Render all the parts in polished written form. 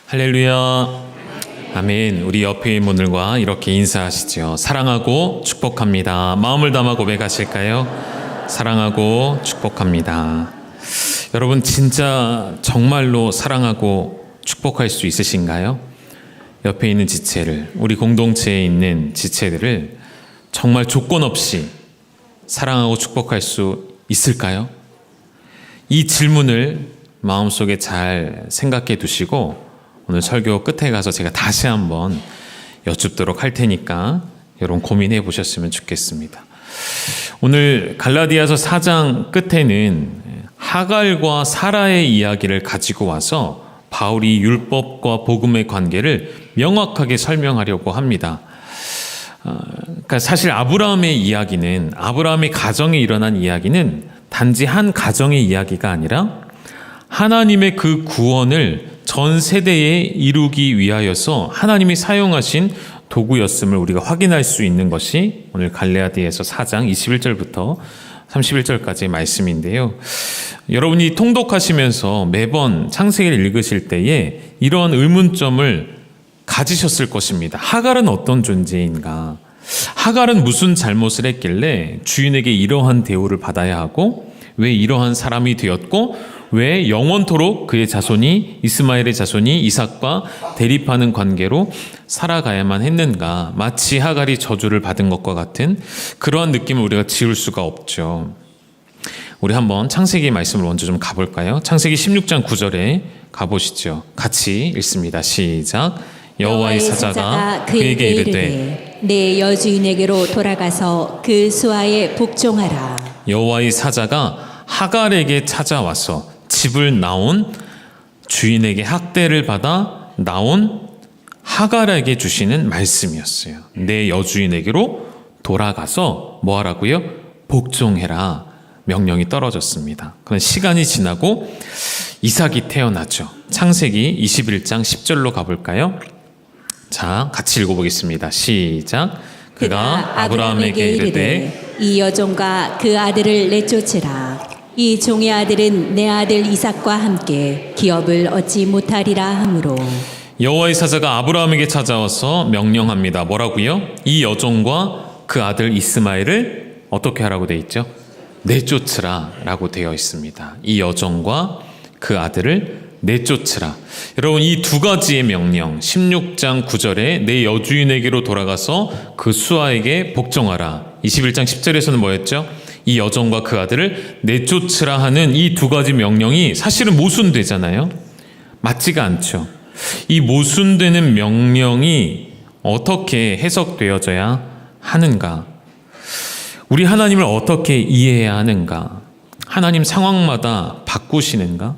할렐루야. 아멘. 우리 옆에 있는 분들과 이렇게 인사하시죠. 사랑하고 축복합니다. 마음을 담아 고백하실까요? 사랑하고 축복합니다. 여러분 진짜 정말로 사랑하고 축복할 수 있으신가요? 옆에 있는 지체를, 우리 공동체에 있는 지체들을 정말 조건 없이 사랑하고 축복할 수 있을까요? 이 질문을 마음속에 잘 생각해 두시고 오늘 설교 끝에 가서 제가 다시 한번 여쭙도록 할 테니까 여러분 고민해 보셨으면 좋겠습니다. 오늘 갈라디아서 4장 끝에는 하갈과 사라의 이야기를 가지고 와서 바울이 율법과 복음의 관계를 명확하게 설명하려고 합니다. 그러니까 사실 아브라함의 이야기는, 아브라함의 가정에 일어난 이야기는 단지 한 가정의 이야기가 아니라 하나님의 그 구원을 전 세대에 이루기 위하여서 하나님이 사용하신 도구였음을 우리가 확인할 수 있는 것이 오늘 갈라디아서 4장 21절부터 31절까지의 말씀인데요. 여러분이 통독하시면서 매번 창세기를 읽으실 때에 이러한 의문점을 가지셨을 것입니다. 하갈은 어떤 존재인가? 하갈은 무슨 잘못을 했길래 주인에게 이러한 대우를 받아야 하고 왜 이러한 사람이 되었고 왜 영원토록 그의 자손이, 이스마엘의 자손이 이삭과 대립하는 관계로 살아가야만 했는가? 마치 하갈이 저주를 받은 것과 같은 그러한 느낌을 우리가 지울 수가 없죠. 우리 한번 창세기 말씀을 먼저 좀 가볼까요? 창세기 16장 9절에 가보시죠. 같이 읽습니다. 시작. 여호와의 사자가 그에게 이르되 내 여주인에게로 돌아가서 그 수하에 복종하라. 여호와의 사자가 하갈에게 찾아와서 집을 나온 주인에게 학대를 받아 나온 하갈에게 주시는 말씀이었어요. 내 여주인에게로 돌아가서 뭐 하라고요? 복종해라. 명령이 떨어졌습니다. 그런 시간이 지나고 이삭이 태어나죠. 창세기 21장 10절로 가볼까요? 자, 같이 읽어보겠습니다. 시작. 그가 아브라함에게 이르되 이 여종과 그 아들을 내쫓으라. 이 종의 아들은 내 아들 이삭과 함께 기업을 얻지 못하리라 하므로. 여호와의 사자가 아브라함에게 찾아와서 명령합니다. 뭐라고요? 이 여종과 그 아들 이스마엘을 어떻게 하라고 되어 있죠? 내쫓으라 라고 되어 있습니다. 이 여종과 그 아들을 내쫓으라. 여러분 이 두 가지의 명령 16장 9절에 내 여주인에게로 돌아가서 그 수하에게 복종하라. 21장 10절에서는 뭐였죠? 이 여종과 그 아들을 내쫓으라 하는 이 두 가지 명령이 사실은 모순되잖아요. 맞지가 않죠. 이 모순되는 명령이 어떻게 해석되어져야 하는가? 우리 하나님을 어떻게 이해해야 하는가? 하나님 상황마다 바꾸시는가?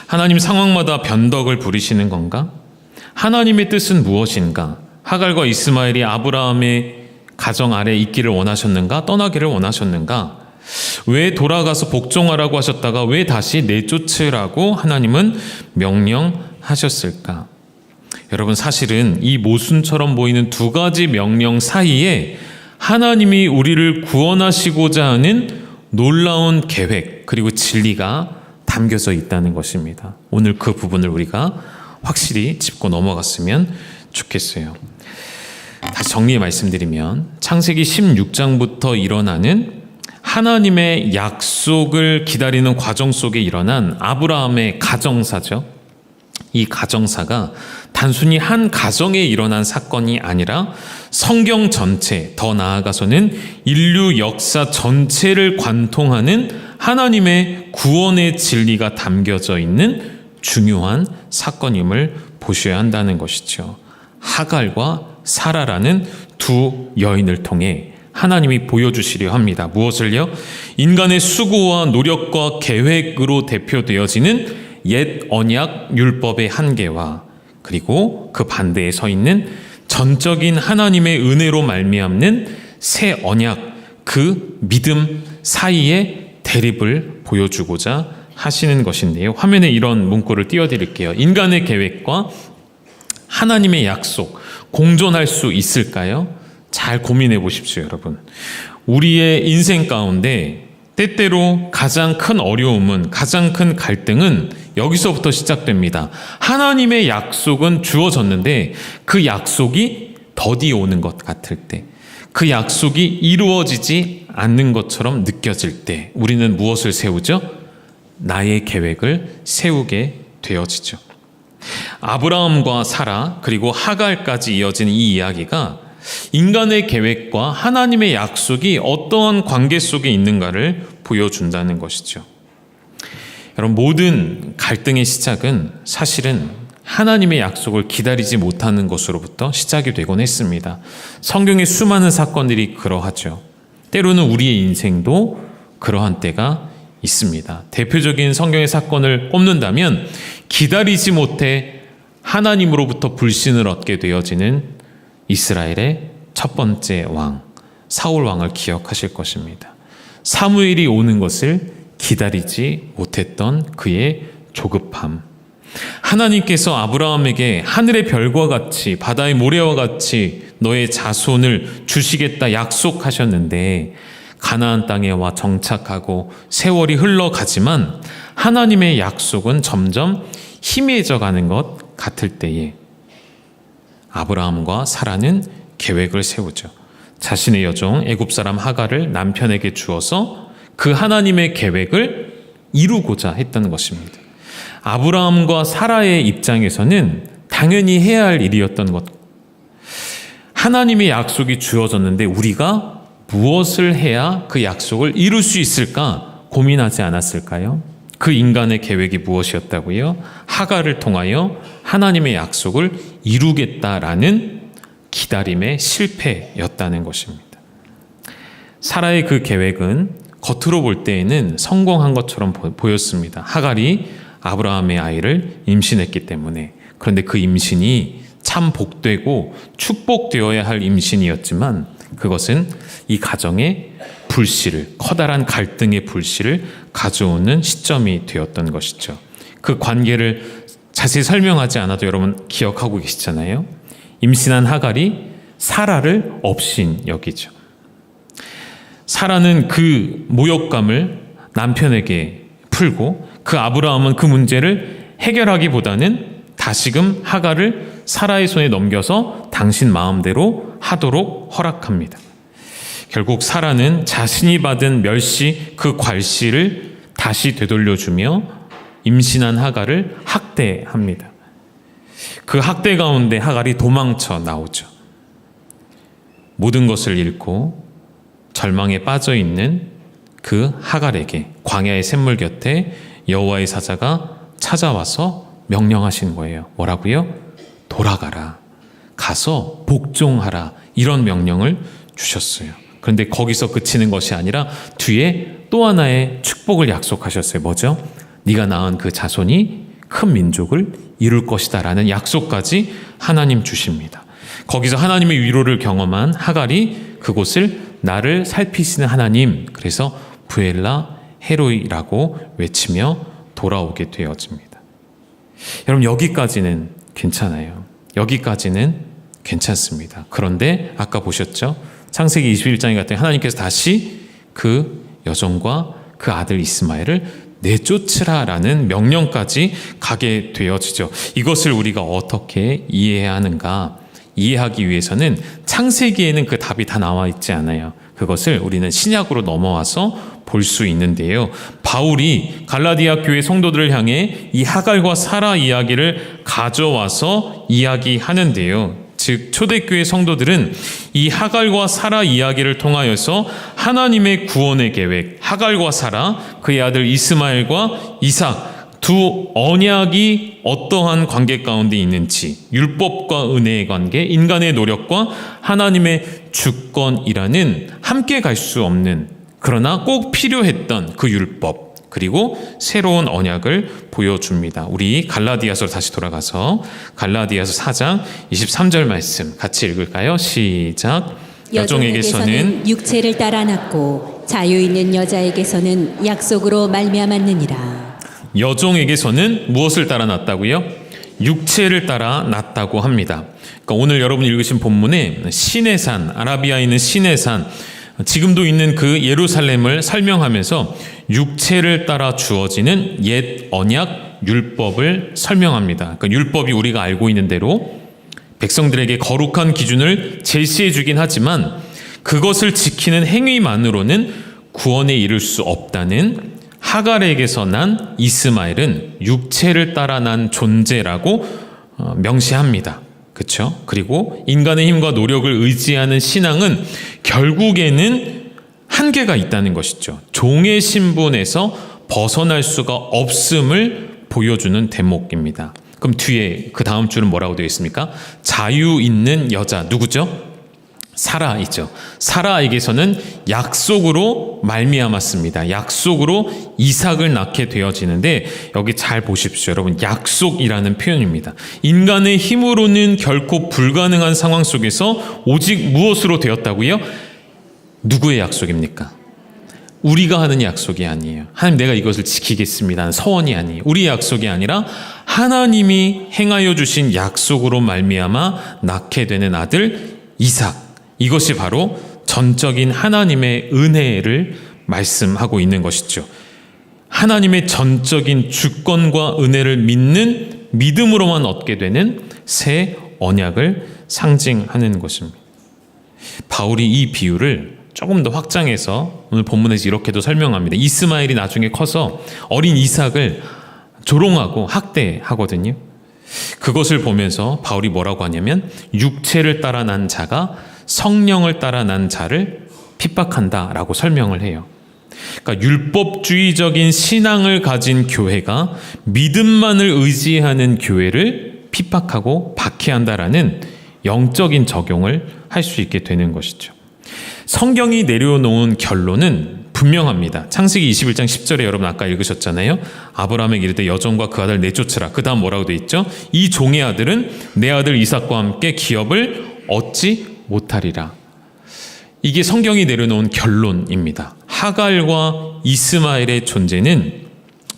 하나님 상황마다 변덕을 부리시는 건가? 하나님의 뜻은 무엇인가? 하갈과 이스마엘이 아브라함의 가정 아래 있기를 원하셨는가? 떠나기를 원하셨는가? 왜 돌아가서 복종하라고 하셨다가 왜 다시 내쫓으라고 하나님은 명령하셨을까? 여러분 사실은 이 모순처럼 보이는 두 가지 명령 사이에 하나님이 우리를 구원하시고자 하는 놀라운 계획 그리고 진리가 담겨져 있다는 것입니다. 오늘 그 부분을 우리가 확실히 짚고 넘어갔으면 좋겠어요. 다시 정리해 말씀드리면 창세기 16장부터 일어나는 하나님의 약속을 기다리는 과정 속에 일어난 아브라함의 가정사죠. 이 가정사가 단순히 한 가정에 일어난 사건이 아니라 성경 전체, 더 나아가서는 인류 역사 전체를 관통하는 하나님의 구원의 진리가 담겨져 있는 중요한 사건임을 보셔야 한다는 것이죠. 하갈과 사라라는 두 여인을 통해 하나님이 보여주시려 합니다. 무엇을요? 인간의 수고와 노력과 계획으로 대표되어지는 옛 언약 율법의 한계와 그리고 그 반대에 서 있는 전적인 하나님의 은혜로 말미암는 새 언약, 그 믿음 사이의 대립을 보여주고자 하시는 것인데요. 화면에 이런 문구를 띄워드릴게요. 인간의 계획과 하나님의 약속, 공존할 수 있을까요? 잘 고민해 보십시오, 여러분. 우리의 인생 가운데 때때로 가장 큰 어려움은, 가장 큰 갈등은 여기서부터 시작됩니다. 하나님의 약속은 주어졌는데 그 약속이 더디 오는 것 같을 때, 그 약속이 이루어지지 않는 것처럼 느껴질 때 우리는 무엇을 세우죠? 나의 계획을 세우게 되어지죠. 아브라함과 사라 그리고 하갈까지 이어지는 이 이야기가 인간의 계획과 하나님의 약속이 어떠한 관계 속에 있는가를 보여준다는 것이죠. 여러분, 모든 갈등의 시작은 사실은 하나님의 약속을 기다리지 못하는 것으로부터 시작이 되곤 했습니다. 성경의 수많은 사건들이 그러하죠. 때로는 우리의 인생도 그러한 때가 있습니다. 대표적인 성경의 사건을 꼽는다면 기다리지 못해 하나님으로부터 불신을 얻게 되어지는 이스라엘의 첫 번째 왕 사울 왕을 기억하실 것입니다. 사무엘이 오는 것을 기다리지 못했던 그의 조급함. 하나님께서 아브라함에게 하늘의 별과 같이 바다의 모래와 같이 너의 자손을 주시겠다 약속하셨는데 가나안 땅에 와 정착하고 세월이 흘러가지만 하나님의 약속은 점점 희미해져 가는 것 같을 때에 아브라함과 사라는 계획을 세우죠. 자신의 여종 애굽 사람 하갈을 남편에게 주어서 그 하나님의 계획을 이루고자 했다는 것입니다. 아브라함과 사라의 입장에서는 당연히 해야 할 일이었던 것. 하나님의 약속이 주어졌는데 우리가 무엇을 해야 그 약속을 이룰 수 있을까 고민하지 않았을까요? 그 인간의 계획이 무엇이었다고요? 하갈을 통하여 하나님의 약속을 이루겠다라는 기다림의 실패였다는 것입니다. 사라의 그 계획은 겉으로 볼 때에는 성공한 것처럼 보였습니다. 하갈이 아브라함의 아이를 임신했기 때문에. 그런데 그 임신이 참 복되고 축복되어야 할 임신이었지만 그것은 이 가정의 불씨를, 커다란 갈등의 불씨를 가져오는 시점이 되었던 것이죠. 그 관계를 자세히 설명하지 않아도 여러분 기억하고 계시잖아요. 임신한 하갈이 사라를 업신 여기죠. 사라는 그 모욕감을 남편에게 풀고 그 아브라함은 그 문제를 해결하기보다는 다시금 하갈을 사라의 손에 넘겨서 당신 마음대로 하도록 허락합니다. 결국 사라는 자신이 받은 멸시 그 괄시를 다시 되돌려주며 임신한 하갈을 학대합니다. 그 학대 가운데 하갈이 도망쳐 나오죠. 모든 것을 잃고 절망에 빠져 있는 그 하갈에게 광야의 샘물 곁에 여호와의 사자가 찾아와서 명령하신 거예요. 뭐라고요? 돌아가라. 가서 복종하라. 이런 명령을 주셨어요. 그런데 거기서 그치는 것이 아니라 뒤에 또 하나의 축복을 약속하셨어요. 뭐죠? 네가 낳은 그 자손이 큰 민족을 이룰 것이다 라는 약속까지 하나님 주십니다. 거기서 하나님의 위로를 경험한 하갈이 그곳을 나를 살피시는 하나님, 그래서 부엘라 헤로이라고 외치며 돌아오게 되어집니다. 여러분, 여기까지는 괜찮아요. 여기까지는 괜찮습니다. 그런데 아까 보셨죠? 창세기 21장에 갔더니 하나님께서 다시 그 여종과 그 아들 이스마엘을 내쫓으라라는 명령까지 가게 되어지죠. 이것을 우리가 어떻게 이해해야 하는가? 이해하기 위해서는 창세기에는 그 답이 다 나와 있지 않아요. 그것을 우리는 신약으로 넘어와서 볼 수 있는데요. 바울이 갈라디아 교회 성도들을 향해 이 하갈과 사라 이야기를 가져와서 이야기하는데요. 즉 초대교회 성도들은 이 하갈과 사라 이야기를 통하여서 하나님의 구원의 계획, 하갈과 사라, 그의 아들 이스마엘과 이삭 두 언약이 어떠한 관계 가운데 있는지, 율법과 은혜의 관계, 인간의 노력과 하나님의 주권이라는 함께 갈 수 없는, 그러나 꼭 필요했던 그 율법, 그리고 새로운 언약을 보여줍니다. 우리 갈라디아서로 다시 돌아가서 갈라디아서 4장 23절 말씀 같이 읽을까요? 시작. 여종에게서는 육체를 따라 낳고 자유 있는 여자에게서는 약속으로 말미암았느니라. 여종에게서는 무엇을 따라 낳았다고요? 육체를 따라 낳았다고 합니다. 그러니까 오늘 여러분이 읽으신 본문에 신의 산, 아라비아에 있는 신의 산, 지금도 있는 그 예루살렘을 설명하면서 육체를 따라 주어지는 옛 언약 율법을 설명합니다. 그러니까 율법이 우리가 알고 있는 대로 백성들에게 거룩한 기준을 제시해 주긴 하지만 그것을 지키는 행위만으로는 구원에 이를 수 없다는 하갈에게서 난 이스마엘은 육체를 따라 난 존재라고 명시합니다. 그렇죠? 그리고 인간의 힘과 노력을 의지하는 신앙은 결국에는 한계가 있다는 것이죠. 종의 신분에서 벗어날 수가 없음을 보여주는 대목입니다. 그럼 뒤에 그 다음 줄은 뭐라고 되어 있습니까? 자유 있는 여자 누구죠? 사라이죠. 사라에게서는 약속으로 말미암았습니다. 약속으로 이삭을 낳게 되어지는데 여기 잘 보십시오. 여러분, 약속이라는 표현입니다. 인간의 힘으로는 결코 불가능한 상황 속에서 오직 무엇으로 되었다고요? 누구의 약속입니까? 우리가 하는 약속이 아니에요. 하나님, 내가 이것을 지키겠습니다. 서원이 아니에요. 우리의 약속이 아니라 하나님이 행하여 주신 약속으로 말미암아 낳게 되는 아들 이삭. 이것이 바로 전적인 하나님의 은혜를 말씀하고 있는 것이죠. 하나님의 전적인 주권과 은혜를 믿는 믿음으로만 얻게 되는 새 언약을 상징하는 것입니다. 바울이 이 비유를 조금 더 확장해서 오늘 본문에서 이렇게도 설명합니다. 이스마엘이 나중에 커서 어린 이삭을 조롱하고 학대하거든요. 그것을 보면서 바울이 뭐라고 하냐면 육체를 따라 난 자가 성령을 따라 난 자를 핍박한다라고 설명을 해요. 그러니까 율법주의적인 신앙을 가진 교회가 믿음만을 의지하는 교회를 핍박하고 박해한다라는 영적인 적용을 할 수 있게 되는 것이죠. 성경이 내려놓은 결론은 분명합니다. 창세기 21장 10절에 여러분 아까 읽으셨잖아요. 아브라함에게 이르되 여종과 그 아들 내쫓으라. 그 다음 뭐라고 돼 있죠? 이 종의 아들은 내 아들 이삭과 함께 기업을 얻지 못하리라. 이게 성경이 내려놓은 결론입니다. 하갈과 이스마엘의 존재는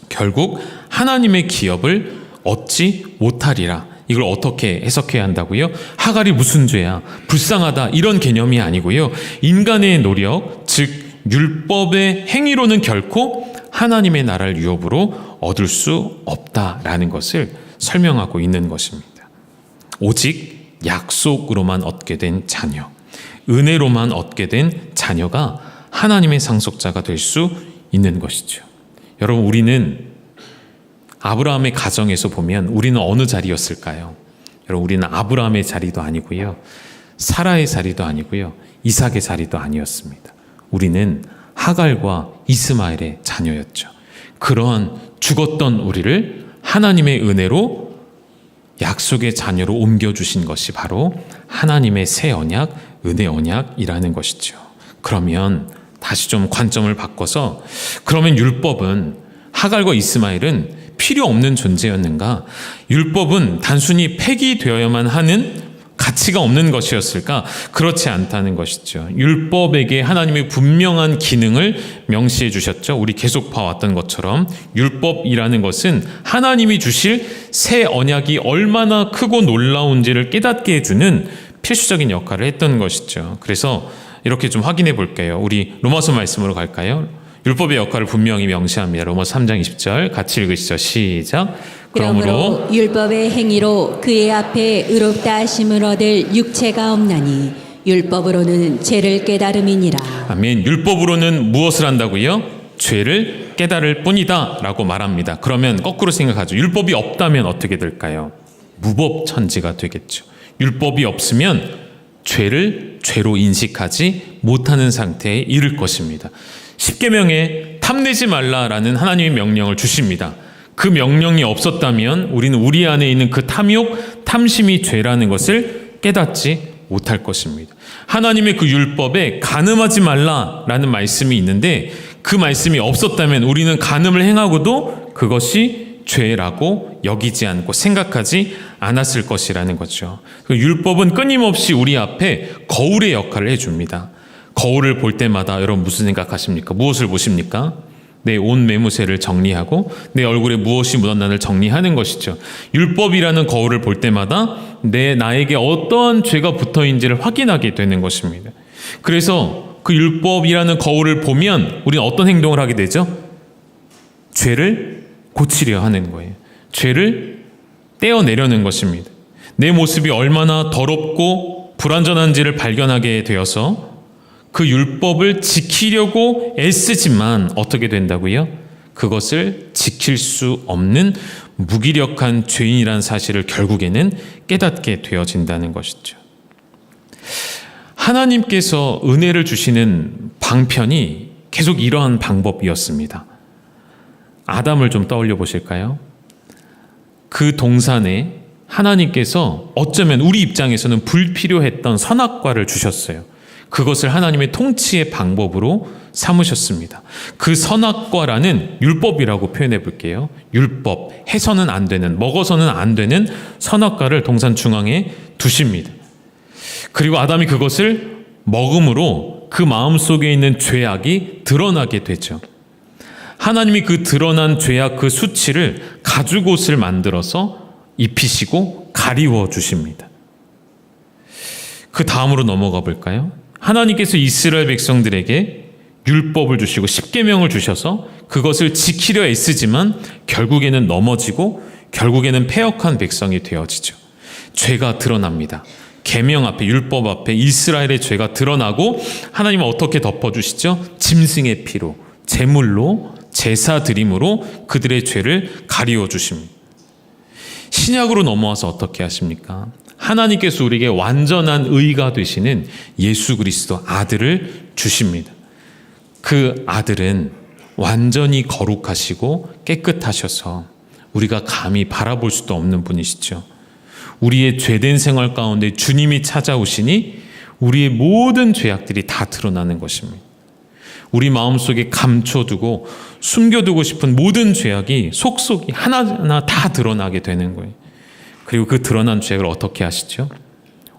결국 하나님의 기업을 얻지 못하리라. 이걸 어떻게 해석해야 한다고요? 하갈이 무슨 죄야? 불쌍하다. 이런 개념이 아니고요. 인간의 노력, 즉 율법의 행위로는 결코 하나님의 나라를 유업으로 얻을 수 없다라는 것을 설명하고 있는 것입니다. 오직 약속으로만 얻게 된 자녀, 은혜로만 얻게 된 자녀가 하나님의 상속자가 될 수 있는 것이죠. 여러분, 우리는 아브라함의 가정에서 보면 우리는 어느 자리였을까요? 여러분, 우리는 아브라함의 자리도 아니고요, 사라의 자리도 아니고요, 이삭의 자리도 아니었습니다. 우리는 하갈과 이스마엘의 자녀였죠. 그러한 죽었던 우리를 하나님의 은혜로 약속의 자녀로 옮겨주신 것이 바로 하나님의 새 언약, 은혜 언약이라는 것이죠. 그러면 다시 좀 관점을 바꿔서, 그러면 율법은, 하갈과 이스마엘은 필요 없는 존재였는가? 율법은 단순히 폐기되어야만 하는 가치가 없는 것이었을까? 그렇지 않다는 것이죠. 율법에게 하나님이 분명한 기능을 명시해 주셨죠. 우리 계속 봐왔던 것처럼 율법이라는 것은 하나님이 주실 새 언약이 얼마나 크고 놀라운지를 깨닫게 해주는 필수적인 역할을 했던 것이죠. 그래서 이렇게 좀 확인해 볼게요. 우리 로마서 말씀으로 갈까요? 율법의 역할을 분명히 명시합니다. 로마서 3장 20절 같이 읽으시죠. 시작. 그러므로 율법의 행위로 그의 앞에 의롭다 하심을 얻을 육체가 없나니 율법으로는 죄를 깨달음이니라. 아멘. 율법으로는 무엇을 한다고요? 죄를 깨달을 뿐이다 라고 말합니다. 그러면 거꾸로 생각하죠. 율법이 없다면 어떻게 될까요? 무법천지가 되겠죠. 율법이 없으면 죄를 죄로 인식하지 못하는 상태에 이를 것입니다. 십계명에 탐내지 말라라는 하나님의 명령을 주십니다. 그 명령이 없었다면 우리는 우리 안에 있는 그 탐욕, 탐심이 죄라는 것을 깨닫지 못할 것입니다. 하나님의 그 율법에 간음하지 말라라는 말씀이 있는데 그 말씀이 없었다면 우리는 간음을 행하고도 그것이 죄라고 여기지 않고 생각하지 않았을 것이라는 거죠. 그 율법은 끊임없이 우리 앞에 거울의 역할을 해줍니다. 거울을 볼 때마다 여러분 무슨 생각하십니까? 무엇을 보십니까? 내 온 매무새를 정리하고 내 얼굴에 무엇이 묻었나를 정리하는 것이죠. 율법이라는 거울을 볼 때마다 나에게 어떠한 죄가 붙어있는지를 확인하게 되는 것입니다. 그래서 그 율법이라는 거울을 보면 우리는 어떤 행동을 하게 되죠? 죄를 고치려 하는 거예요. 죄를 떼어내려는 것입니다. 내 모습이 얼마나 더럽고 불완전한지를 발견하게 되어서 그 율법을 지키려고 애쓰지만 어떻게 된다고요? 그것을 지킬 수 없는 무기력한 죄인이라는 사실을 결국에는 깨닫게 되어진다는 것이죠. 하나님께서 은혜를 주시는 방편이 계속 이러한 방법이었습니다. 아담을 좀 떠올려 보실까요? 그 동산에 하나님께서 어쩌면 우리 입장에서는 불필요했던 선악과를 주셨어요. 그것을 하나님의 통치의 방법으로 삼으셨습니다. 그 선악과라는 율법이라고 표현해 볼게요. 율법, 해서는 안 되는, 먹어서는 안 되는 선악과를 동산 중앙에 두십니다. 그리고 아담이 그것을 먹음으로 그 마음속에 있는 죄악이 드러나게 되죠. 하나님이 그 드러난 죄악 그 수치를 가죽옷을 만들어서 입히시고 가리워 주십니다. 그 다음으로 넘어가 볼까요? 하나님께서 이스라엘 백성들에게 율법을 주시고 십계명을 주셔서 그것을 지키려 애쓰지만 결국에는 넘어지고 결국에는 패역한 백성이 되어지죠. 죄가 드러납니다. 계명 앞에, 율법 앞에 이스라엘의 죄가 드러나고 하나님은 어떻게 덮어주시죠? 짐승의 피로, 제물로, 제사 드림으로 그들의 죄를 가리워 주십니다. 신약으로 넘어와서 어떻게 하십니까? 하나님께서 우리에게 완전한 의가 되시는 예수 그리스도 아들을 주십니다. 그 아들은 완전히 거룩하시고 깨끗하셔서 우리가 감히 바라볼 수도 없는 분이시죠. 우리의 죄된 생활 가운데 주님이 찾아오시니 우리의 모든 죄악들이 다 드러나는 것입니다. 우리 마음속에 감춰두고 숨겨두고 싶은 모든 죄악이 속속이 하나하나 다 드러나게 되는 거예요. 그리고 그 드러난 죄악을 어떻게 하시죠?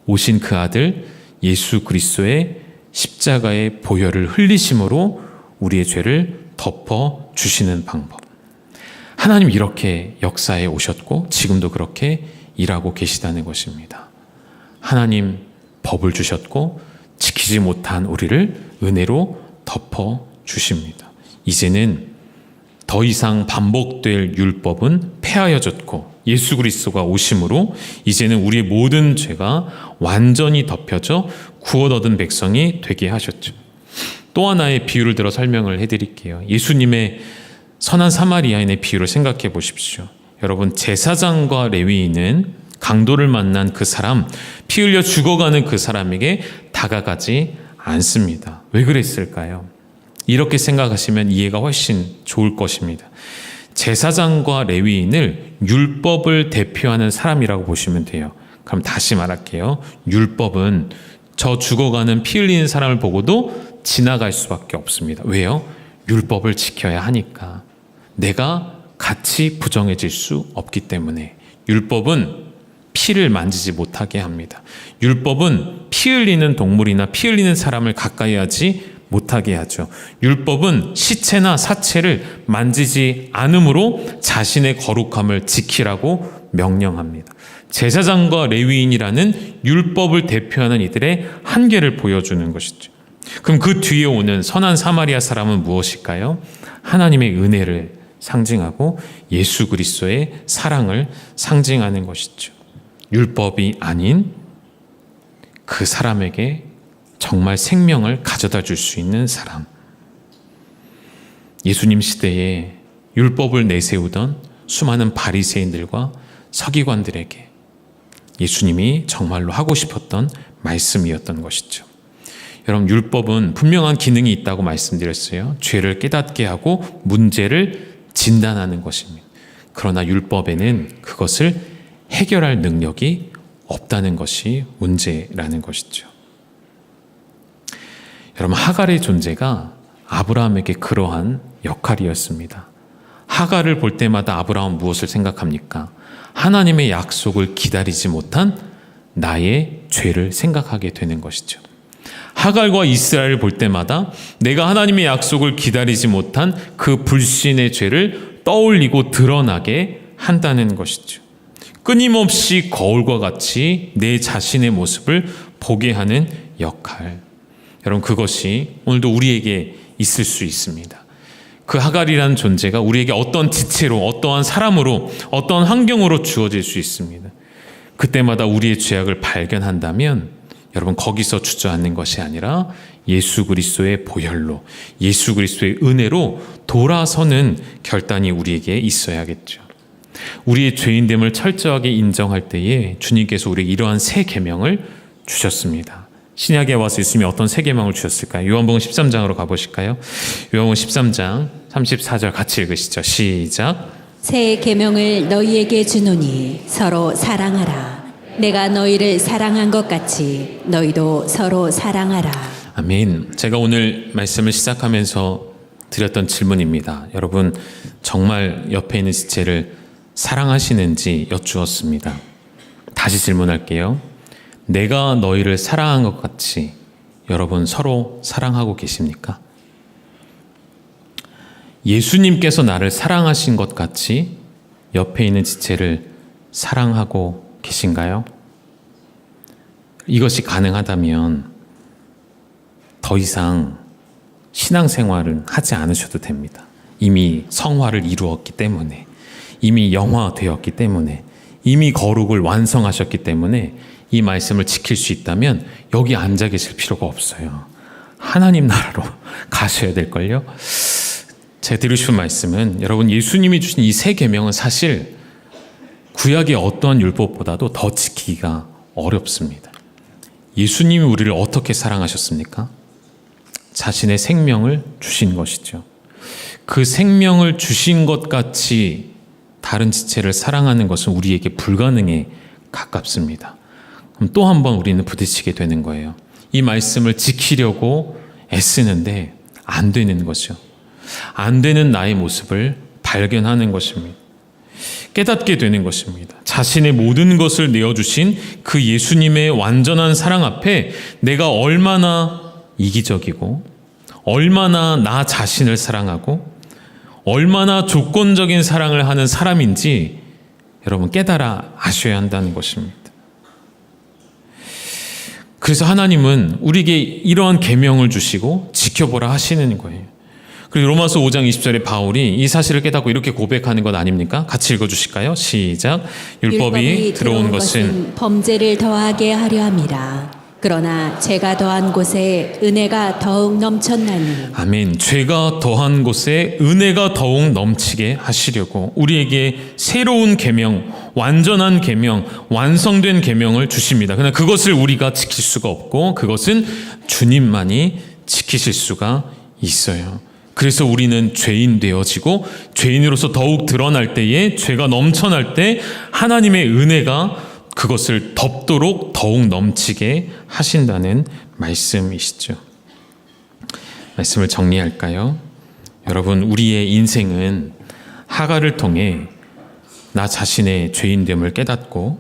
오신 그 아들 예수 그리스도의 십자가의 보혈을 흘리심으로 우리의 죄를 덮어주시는 방법. 하나님 이렇게 역사에 오셨고 지금도 그렇게 일하고 계시다는 것입니다. 하나님 법을 주셨고 지키지 못한 우리를 은혜로 덮어주십니다. 이제는 더 이상 반복될 율법은 폐하여졌고 예수 그리스도가 오심으로 이제는 우리의 모든 죄가 완전히 덮여져 구원 얻은 백성이 되게 하셨죠. 또 하나의 비유를 들어 설명을 해드릴게요. 예수님의 선한 사마리아인의 비유를 생각해 보십시오. 여러분, 제사장과 레위인은 강도를 만난 그 사람, 피 흘려 죽어가는 그 사람에게 다가가지 않습니다. 왜 그랬을까요? 이렇게 생각하시면 이해가 훨씬 좋을 것입니다. 제사장과 레위인을 율법을 대표하는 사람이라고 보시면 돼요. 그럼 다시 말할게요. 율법은 저 죽어가는 피 흘리는 사람을 보고도 지나갈 수밖에 없습니다. 왜요? 율법을 지켜야 하니까. 내가 같이 부정해질 수 없기 때문에. 율법은 피를 만지지 못하게 합니다. 율법은 피 흘리는 동물이나 피 흘리는 사람을 가까이 하지 못하게 하죠. 율법은 시체나 사체를 만지지 않으므로 자신의 거룩함을 지키라고 명령합니다. 제사장과 레위인이라는 율법을 대표하는 이들의 한계를 보여주는 것이죠. 그럼 그 뒤에 오는 선한 사마리아 사람은 무엇일까요? 하나님의 은혜를 상징하고 예수 그리스도의 사랑을 상징하는 것이죠. 율법이 아닌 그 사람에게 정말 생명을 가져다 줄 수 있는 사람. 예수님 시대에 율법을 내세우던 수많은 바리새인들과 서기관들에게 예수님이 정말로 하고 싶었던 말씀이었던 것이죠. 여러분, 율법은 분명한 기능이 있다고 말씀드렸어요. 죄를 깨닫게 하고 문제를 진단하는 것입니다. 그러나 율법에는 그것을 해결할 능력이 없다는 것이 문제라는 것이죠. 여러분, 하갈의 존재가 아브라함에게 그러한 역할이었습니다. 하갈을 볼 때마다 아브라함은 무엇을 생각합니까? 하나님의 약속을 기다리지 못한 나의 죄를 생각하게 되는 것이죠. 하갈과 이스라엘을 볼 때마다 내가 하나님의 약속을 기다리지 못한 그 불신의 죄를 떠올리고 드러나게 한다는 것이죠. 끊임없이 거울과 같이 내 자신의 모습을 보게 하는 역할. 여러분, 그것이 오늘도 우리에게 있을 수 있습니다. 그 하갈이라는 존재가 우리에게 어떤 지체로, 어떠한 사람으로, 어떠한 환경으로 주어질 수 있습니다. 그때마다 우리의 죄악을 발견한다면 여러분 거기서 주저앉는 것이 아니라 예수 그리스도의 보혈로, 예수 그리스도의 은혜로 돌아서는 결단이 우리에게 있어야겠죠. 우리의 죄인됨을 철저하게 인정할 때에 주님께서 우리에게 이러한 새 계명을 주셨습니다. 신약에 와서 예수님이 어떤 새 계명을 주셨을까요? 요한복음 13장으로 가보실까요? 요한복음 13장 34절 같이 읽으시죠. 시작. 새 계명을 너희에게 주노니 서로 사랑하라. 내가 너희를 사랑한 것 같이 너희도 서로 사랑하라. 아멘. 제가 오늘 말씀을 시작하면서 드렸던 질문입니다. 여러분 정말 옆에 있는 지체를 사랑하시는지 여쭈었습니다. 다시 질문할게요. 내가 너희를 사랑한 것 같이 여러분 서로 사랑하고 계십니까? 예수님께서 나를 사랑하신 것 같이 옆에 있는 지체를 사랑하고 계신가요? 이것이 가능하다면 더 이상 신앙생활은 하지 않으셔도 됩니다. 이미 성화를 이루었기 때문에, 이미 영화되었기 때문에, 이미 거룩을 완성하셨기 때문에 이 말씀을 지킬 수 있다면 여기 앉아 계실 필요가 없어요. 하나님 나라로 가셔야 될걸요. 제가 드리고 싶은 말씀은 여러분 예수님이 주신 이 새 계명은 사실 구약의 어떠한 율법보다도 더 지키기가 어렵습니다. 예수님이 우리를 어떻게 사랑하셨습니까? 자신의 생명을 주신 것이죠. 그 생명을 주신 것 같이 다른 지체를 사랑하는 것은 우리에게 불가능에 가깝습니다. 그럼 또 한 번 우리는 부딪히게 되는 거예요. 이 말씀을 지키려고 애쓰는데 안 되는 것이죠. 안 되는 나의 모습을 발견하는 것입니다. 깨닫게 되는 것입니다. 자신의 모든 것을 내어주신 그 예수님의 완전한 사랑 앞에 내가 얼마나 이기적이고 얼마나 나 자신을 사랑하고 얼마나 조건적인 사랑을 하는 사람인지 여러분 깨달아 아셔야 한다는 것입니다. 그래서 하나님은 우리에게 이러한 계명을 주시고 지켜보라 하시는 거예요. 그리고 로마서 5장 20절에 바울이 이 사실을 깨닫고 이렇게 고백하는 것 아닙니까? 같이 읽어주실까요? 시작. 율법이 들어온 것은 범죄를 더하게 하려 함이라. 그러나 죄가 더한 곳에 은혜가 더욱 넘쳤나니. 아멘. 죄가 더한 곳에 은혜가 더욱 넘치게 하시려고 우리에게 새로운 계명, 완전한 계명, 완성된 계명을 주십니다. 그러나 그것을 우리가 지킬 수가 없고 그것은 주님만이 지키실 수가 있어요. 그래서 우리는 죄인 되어지고 죄인으로서 더욱 드러날 때에 죄가 넘쳐날 때 하나님의 은혜가 그것을 덮도록 더욱 넘치게 하신다는 말씀이시죠. 말씀을 정리할까요? 여러분 우리의 인생은 하갈을 통해 나 자신의 죄인됨을 깨닫고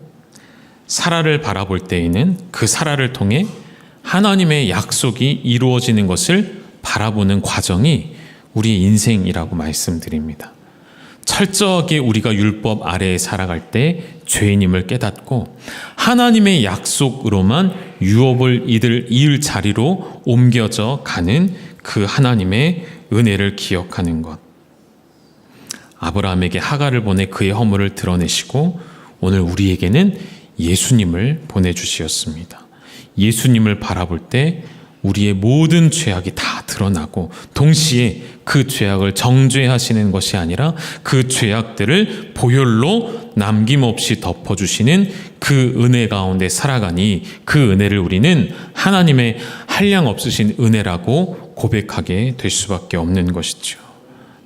사라를 바라볼 때에는 그 사라를 통해 하나님의 약속이 이루어지는 것을 바라보는 과정이 우리의 인생이라고 말씀드립니다. 철저하게 우리가 율법 아래에 살아갈 때 죄인임을 깨닫고 하나님의 약속으로만 유업을 이을 자리로 옮겨져 가는 그 하나님의 은혜를 기억하는 것. 아브라함에게 하갈을 보내 그의 허물을 드러내시고 오늘 우리에게는 예수님을 보내주시었습니다. 예수님을 바라볼 때 우리의 모든 죄악이 다 드러나고 동시에 그 죄악을 정죄하시는 것이 아니라 그 죄악들을 보혈로 남김없이 덮어주시는 그 은혜 가운데 살아가니 그 은혜를 우리는 하나님의 한량 없으신 은혜라고 고백하게 될 수밖에 없는 것이죠.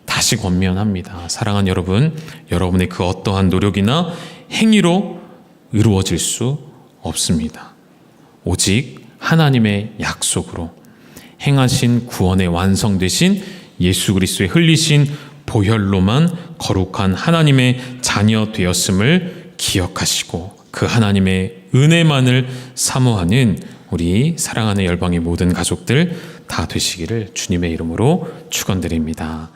다시 권면합니다. 사랑하는 여러분, 여러분의 그 어떠한 노력이나 행위로 이루어질 수 없습니다. 오직 하나님의 약속으로 행하신 구원의 완성되신 예수 그리스도의 흘리신 보혈로만 거룩한 하나님의 자녀 되었음을 기억하시고 그 하나님의 은혜만을 사모하는 우리 사랑하는 열방의 모든 가족들 다 되시기를 주님의 이름으로 축원드립니다.